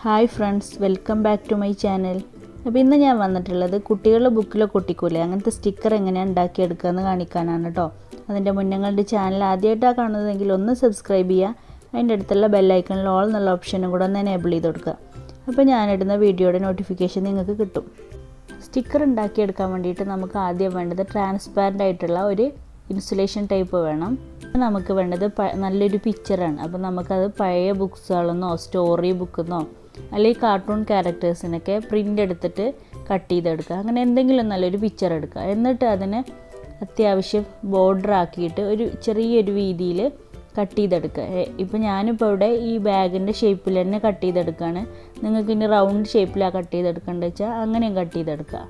Hi friends, welcome back to my channel. അപ്പോൾ ഇന്ന് ഞാൻ വന്നിട്ടുള്ളത് കുട്ടികളുടെ ബുക്കിലൊക്കെ ഒട്ടിക്കൂലേ അങ്ങനത്തെ സ്റ്റിക്കർ എങ്ങനെയാണ് ഉണ്ടാക്കിയെടുക്കുക എന്ന് കാണിക്കാനാണ് കേട്ടോ. അതിൻ്റെ മുന്നേ നിങ്ങളുടെ ചാനൽ ആദ്യമായിട്ടാണ് കാണുന്നതെങ്കിൽ ഒന്ന് സബ്സ്ക്രൈബ് ചെയ്യുക. അതിൻ്റെ അടുത്തുള്ള ബെല്ലൈക്കണിൽ ഓൾ എന്നുള്ള ഓപ്ഷനും കൂടെ ഒന്ന് എനേബിൾ ചെയ്ത് കൊടുക്കുക. അപ്പോൾ ഞാനിടുന്ന വീഡിയോയുടെ നോട്ടിഫിക്കേഷൻ നിങ്ങൾക്ക് കിട്ടും. സ്റ്റിക്കർ ഉണ്ടാക്കിയെടുക്കാൻ വേണ്ടിയിട്ട് നമുക്ക് ആദ്യം വേണ്ടത് ട്രാൻസ്പാരൻ്റ് ആയിട്ടുള്ള ഒരു ഇൻസുലേഷൻ ടൈപ്പ് വേണം. നമുക്ക് വേണ്ടത് നല്ലൊരു പിക്ചറാണ്. അപ്പോൾ നമുക്കത് പഴയ ബുക്സുകളെന്നോ സ്റ്റോറി ബുക്കെന്നോ അല്ലെങ്കിൽ കാർട്ടൂൺ ക്യാരക്ടേഴ്സിനൊക്കെ പ്രിൻ്റ് എടുത്തിട്ട് കട്ട് ചെയ്തെടുക്കുക. അങ്ങനെ എന്തെങ്കിലും നല്ലൊരു പിക്ചർ എടുക്കുക. എന്നിട്ട് അതിനെ അത്യാവശ്യം ബോർഡർ ആക്കിയിട്ട് ഒരു ചെറിയൊരു വീതിയിൽ കട്ട് ചെയ്തെടുക്കുക. ഇപ്പോൾ ഞാനിപ്പോൾ ഇവിടെ ഈ ബാഗിൻ്റെ ഷേപ്പിൽ തന്നെ കട്ട് ചെയ്തെടുക്കുകയാണ്. നിങ്ങൾക്ക് ഇനി റൗണ്ട് ഷേപ്പിലാണ് കട്ട് ചെയ്തെടുക്കേണ്ടത് വെച്ചാൽ അങ്ങനെയും കട്ട് ചെയ്തെടുക്കുക.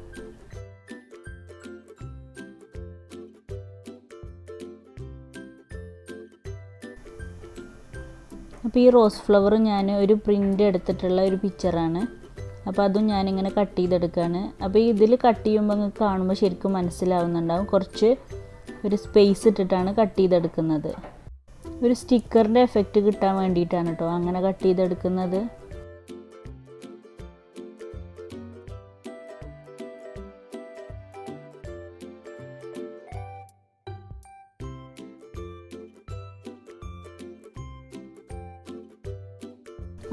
അപ്പോൾ ഈ റോസ് ഫ്ലവർ ഞാൻ ഒരു പ്രിൻ്റ് എടുത്തിട്ടുള്ള ഒരു പിക്ചറാണ്. അപ്പോൾ അതും ഞാനിങ്ങനെ കട്ട് ചെയ്തെടുക്കുകയാണ്. അപ്പോൾ ഇതിൽ കട്ട് ചെയ്യുമ്പോൾ നിങ്ങൾക്ക് കാണുമ്പോൾ ശരിക്കും മനസ്സിലാവുന്നുണ്ടാവും. കുറച്ച് ഒരു സ്പേസ് ഇട്ടിട്ടാണ് കട്ട് ചെയ്തെടുക്കുന്നത്. ഒരു സ്റ്റിക്കറിൻ്റെ എഫക്റ്റ് കിട്ടാൻ വേണ്ടിയിട്ടാണ് കേട്ടോ അങ്ങനെ കട്ട് ചെയ്തെടുക്കുന്നത്.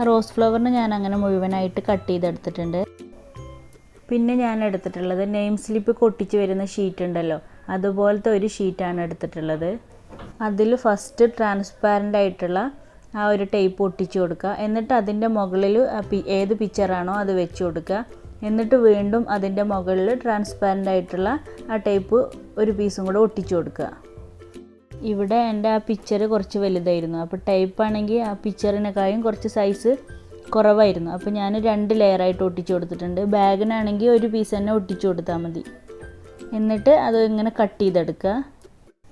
റോസ് ഫ്ലവറിന് ഞാൻ അങ്ങനെ മുഴുവനായിട്ട് കട്ട് ചെയ്തെടുത്തിട്ടുണ്ട്. പിന്നെ ഞാൻ എടുത്തിട്ടുള്ളത് നെയിം സ്ലിപ്പ് ഒട്ടിച്ച് വരുന്ന ഷീറ്റ് ഉണ്ടല്ലോ, അതുപോലത്തെ ഒരു ഷീറ്റാണ് എടുത്തിട്ടുള്ളത്. അതിൽ ഫസ്റ്റ് ട്രാൻസ്പാരൻ്റ് ആയിട്ടുള്ള ആ ഒരു ടേപ്പ് ഒട്ടിച്ച് കൊടുക്കുക. എന്നിട്ട് അതിൻ്റെ മുകളിൽ ഏത് പിക്ചറാണോ അത് വെച്ച് കൊടുക്കുക. എന്നിട്ട് വീണ്ടും അതിൻ്റെ മുകളിൽ ട്രാൻസ്പാരൻ്റ് ആയിട്ടുള്ള ആ ടേപ്പ് ഒരു പീസും കൂടെ ഒട്ടിച്ച് കൊടുക്കുക. ഇവിടെ എൻ്റെ ആ പിക്ചർ കുറച്ച് വലുതായിരുന്നു. അപ്പോൾ ടൈപ്പാണെങ്കിൽ ആ പിക്ചറിനേക്കാളും കുറച്ച് സൈസ് കുറവായിരുന്നു. അപ്പോൾ ഞാൻ 2 ലെയറായിട്ട് ഒട്ടിച്ച് കൊടുത്തിട്ടുണ്ട്. ബാഗിനാണെങ്കിൽ ഒരു പീസ് തന്നെ ഒട്ടിച്ച് കൊടുത്താൽ മതി. എന്നിട്ട് അത് ഇങ്ങനെ കട്ട് ചെയ്തെടുക്കുക.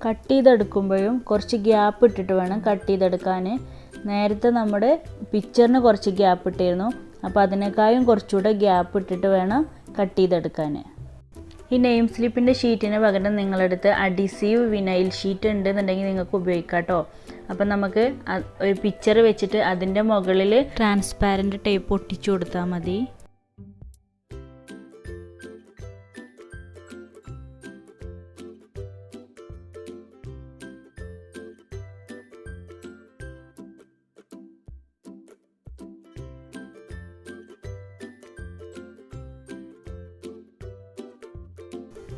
കട്ട് ചെയ്തെടുക്കുമ്പോഴും കുറച്ച് ഗ്യാപ്പ് ഇട്ടിട്ട് വേണം കട്ട് ചെയ്തെടുക്കാൻ. നേരത്തെ നമ്മുടെ പിക്ചറിന് കുറച്ച് ഗ്യാപ്പ് ഇട്ടിരുന്നു. അപ്പോൾ അതിനേക്കാളും കുറച്ചുകൂടെ ഗ്യാപ്പ് ഇട്ടിട്ട് വേണം കട്ട് ചെയ്തെടുക്കാൻ. ഈ നെയിം സ്ലിപ്പിൻ്റെ ഷീറ്റിന് പകരം നിങ്ങളടുത്ത് അഡീസീവ് വിനൈൽ ഷീറ്റ് ഉണ്ടെന്നുണ്ടെങ്കിൽ നിങ്ങൾക്ക് ഉപയോഗിക്കാം കേട്ടോ. അപ്പം നമുക്ക് ഒരു പിക്ചർ വെച്ചിട്ട് അതിൻ്റെ മുകളിൽ ട്രാൻസ്പാരൻ്റ് ടേപ്പ് ഒട്ടിച്ചു കൊടുത്താൽ മതി.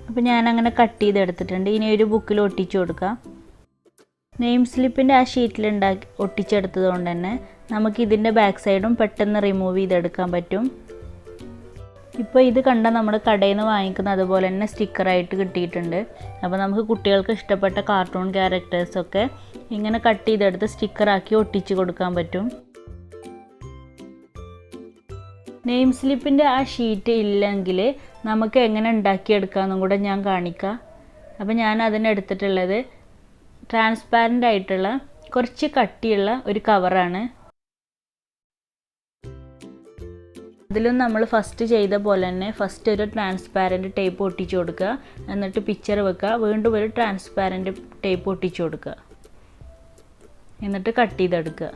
അപ്പോൾ ഞാനങ്ങനെ കട്ട് ചെയ്തെടുത്തിട്ടുണ്ട്. ഇനി ഒരു ബുക്കിൽ ഒട്ടിച്ചു കൊടുക്കാം. നെയിം സ്ലിപ്പിൻ്റെ ആ ഷീറ്റിൽ ഒട്ടിച്ചെടുത്തത് കൊണ്ട് തന്നെ നമുക്ക് ഇതിൻ്റെ ബാക്ക് സൈഡും പെട്ടെന്ന് റിമൂവ് ചെയ്തെടുക്കാൻ പറ്റും. ഇപ്പോൾ ഇത് കണ്ടാൽ നമ്മൾ കടയിൽ നിന്ന് വാങ്ങിക്കുന്ന അതുപോലെ തന്നെ സ്റ്റിക്കറായിട്ട് കിട്ടിയിട്ടുണ്ട്. അപ്പോൾ നമുക്ക് കുട്ടികൾക്ക് ഇഷ്ടപ്പെട്ട കാർട്ടൂൺ ക്യാരക്ടേഴ്സൊക്കെ ഇങ്ങനെ കട്ട് ചെയ്തെടുത്ത് സ്റ്റിക്കറാക്കി ഒട്ടിച്ച് കൊടുക്കാൻ പറ്റും. നെയിം സ്ലിപ്പിൻ്റെ ആ ഷീറ്റ് ഇല്ലെങ്കിൽ നമുക്ക് എങ്ങനെ ഉണ്ടാക്കിയെടുക്കാമെന്നും കൂടെ ഞാൻ കാണിക്കാം. അപ്പോൾ ഞാൻ അതിനെടുത്തിട്ടുള്ളത് ട്രാൻസ്പാരൻ്റ് ആയിട്ടുള്ള കുറച്ച് കട്ടിയുള്ള ഒരു കവറാണ്. അതിലും നമ്മൾ ഫസ്റ്റ് ചെയ്ത പോലെ തന്നെ ഫസ്റ്റ് ഒരു ട്രാൻസ്പാരൻ്റ് ടേപ്പ് ഒട്ടിച്ചു കൊടുക്കുക. എന്നിട്ട് പിക്ചർ വെക്കുക. വീണ്ടും ഒരു ട്രാൻസ്പാരൻ്റ് ടേപ്പ് ഒട്ടിച്ചു കൊടുക്കുക. എന്നിട്ട് കട്ട് ചെയ്തെടുക്കുക.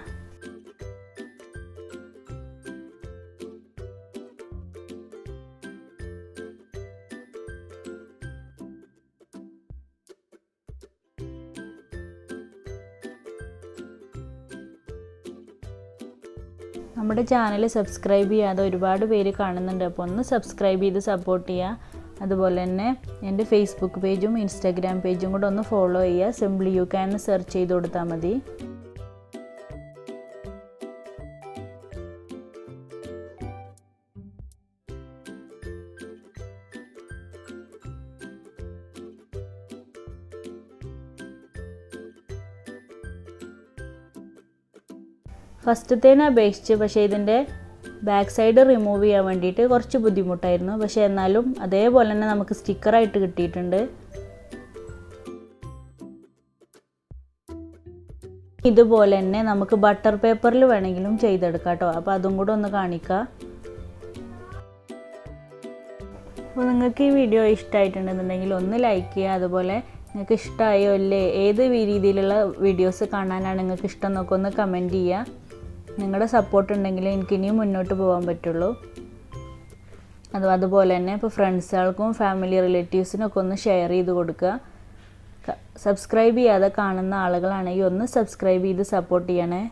നമ്മുടെ ചാനൽ സബ്സ്ക്രൈബ് ചെയ്യാതെ ഒരുപാട് പേര് കാണുന്നുണ്ട്. അപ്പോൾ ഒന്ന് സബ്സ്ക്രൈബ് ചെയ്ത് സപ്പോർട്ട് ചെയ്യുക. അതുപോലെ തന്നെ എൻ്റെ ഫേസ്ബുക്ക് പേജും ഇൻസ്റ്റാഗ്രാം പേജും കൂടെ ഒന്ന് ഫോളോ ചെയ്യുക. സിംപ്ലി യു ക്യാൻ സെർച്ച് ചെയ്ത് കൊടുത്താൽ മതി. ഫസ്റ്റത്തേനെ അപേക്ഷിച്ച് പക്ഷേ ഇതിൻ്റെ ബാക്ക് സൈഡ് റിമൂവ് ചെയ്യാൻ വേണ്ടിയിട്ട് കുറച്ച് ബുദ്ധിമുട്ടായിരുന്നു. പക്ഷേ എന്നാലും അതേപോലെ തന്നെ നമുക്ക് സ്റ്റിക്കറായിട്ട് കിട്ടിയിട്ടുണ്ട്. ഇതുപോലെ തന്നെ നമുക്ക് ബട്ടർ പേപ്പറിൽ വേണമെങ്കിലും ചെയ്തെടുക്കാം കേട്ടോ. അപ്പോൾ അതും കൂടെ ഒന്ന് കാണിക്കാം. അപ്പോൾ നിങ്ങൾക്ക് ഈ വീഡിയോ ഇഷ്ടമായിട്ടുണ്ടെന്നുണ്ടെങ്കിൽ ഒന്ന് ലൈക്ക് ചെയ്യുക. അതുപോലെ നിങ്ങൾക്ക് ഇഷ്ടമായോ അല്ലേ, ഏത് രീതിയിലുള്ള വീഡിയോസ് കാണാനാണ് നിങ്ങൾക്ക് ഇഷ്ടം എന്നൊക്കെ ഒന്ന് കമൻറ്റ് ചെയ്യുക. നിങ്ങളുടെ സപ്പോർട്ട് ഉണ്ടെങ്കിൽ എനിക്ക് ഇനിയും മുന്നോട്ട് പോകാൻ പറ്റുള്ളൂ. അതുപോലെ തന്നെ ഇപ്പോൾ ഫ്രണ്ട്സുകൾക്കും ഫാമിലി റിലേറ്റീവ്സിനൊക്കെ ഒന്ന് ഷെയർ ചെയ്ത് കൊടുക്കുക. സബ്സ്ക്രൈബ് ചെയ്യാതെ കാണുന്ന ആളുകളാണെങ്കിൽ ഒന്ന് സബ്സ്ക്രൈബ് ചെയ്ത് സപ്പോർട്ട് ചെയ്യണേ.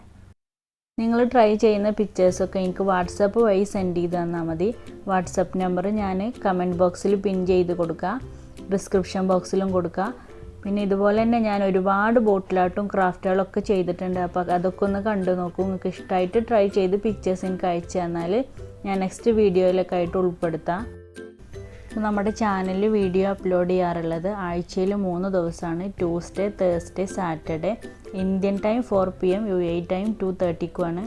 നിങ്ങൾ ട്രൈ ചെയ്യുന്ന പിക്ചേഴ്സൊക്കെ എനിക്ക് വാട്സപ്പ് വഴി സെൻഡ് ചെയ്ത് തന്നാൽ മതി. വാട്സപ്പ് നമ്പർ ഞാൻ കമൻറ്റ് ബോക്സിൽ പിൻ ചെയ്ത് കൊടുക്കുക, ഡിസ്ക്രിപ്ഷൻ ബോക്സിലും കൊടുക്കുക. പിന്നെ ഇതുപോലെ തന്നെ ഞാൻ ഒരുപാട് ബോട്ടിൽ ആർട്ടും ക്രാഫ്റ്റുകളൊക്കെ ചെയ്തിട്ടുണ്ട്. അപ്പോൾ അതൊക്കെ ഒന്ന് കണ്ടു നോക്കൂ. നിങ്ങൾക്ക് ഇഷ്ടമായിട്ട് ട്രൈ ചെയ്ത് പിക്ചേഴ്സ് എനിക്ക് അയച്ചു തന്നാൽ ഞാൻ നെക്സ്റ്റ് വീഡിയോയിലൊക്കെ ആയിട്ട് ഉൾപ്പെടുത്താം. നമ്മുടെ ചാനലിൽ വീഡിയോ അപ്ലോഡ് ചെയ്യാറുള്ളത് ആഴ്ചയിൽ 3 ദിവസമാണ്. Tuesday, Thursday, Saturday. Indian time 4 PM, UAE time 2:30 ആണ്.